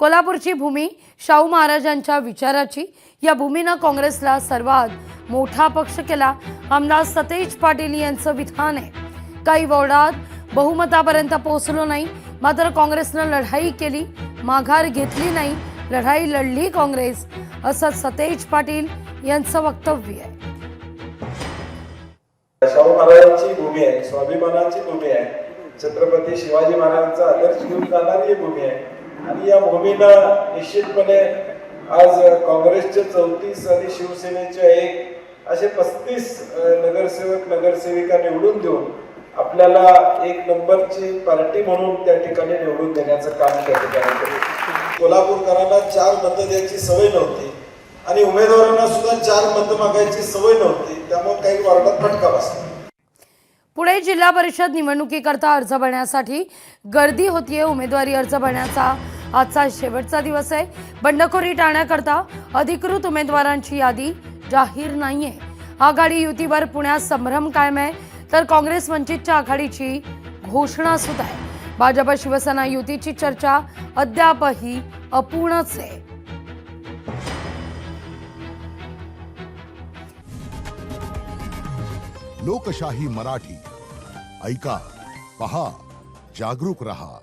कोल्हापूरची भूमी शाहू महाराजांच्या विचाराची, या भूमीनं काँग्रेसला सर्वात मोठा पक्ष केला। आमदार सतेज पाटील यांचं विधान आहे, काही वॉर्डात बहुमतापर्यंत पोहोचलो नाही, मात्र काँग्रेसनं लढाई केली, माघार घेतली नाही, लढाई लढली काँग्रेस, असं सतेज पाटील यांचं वक्तव्य आहे। शाहू महाराजांची भूमी आहे, स्वाभिमानाची भूमी आहे, छत्रपती शिवाजी महाराजांचा आदर्श घेऊन जाणारी भूमी आहे आणि या भूमीनं निश्चितपणे आज काँग्रेसचे 34 आणि शिवसेनेचे 1 असे 35 नगरसेवक नगरसेविका निवडून देऊन आपल्याला एक नंबरची पार्टी म्हणून त्या ठिकाणी निवडून देण्याचं काम त्या ठिकाणी केलं। कोल्हापूरकरांना 4 मतं द्यायची सवय नव्हती आणि उमेदवारांना सुद्धा 4 मतं मागायची सवय नव्हती, त्यामुळे काही वार्डात फटका बसला। पुणे जिल्हा परिषद निवडणुकीकरता अर्ज भरण्यासाठी गर्दी होतीये। उमेदवारी अर्ज भरण्याचा आजचा शेवटचा दिवस आहे। बंडखोरी टाळण्याकरता अधिकृत उमेदवारांची यादी जाहीर नाहीये। आघाडी युतीवर पुण्यात संभ्रम कायम आहे, तर काँग्रेस वंचितच्या आघाडीची घोषणा सुद्धा आहे। भाजप शिवसेना युतीची चर्चा अद्यापही अपूर्णच आहे। लोकशाही मराठी ऐका, पहा, जागरूक रहा।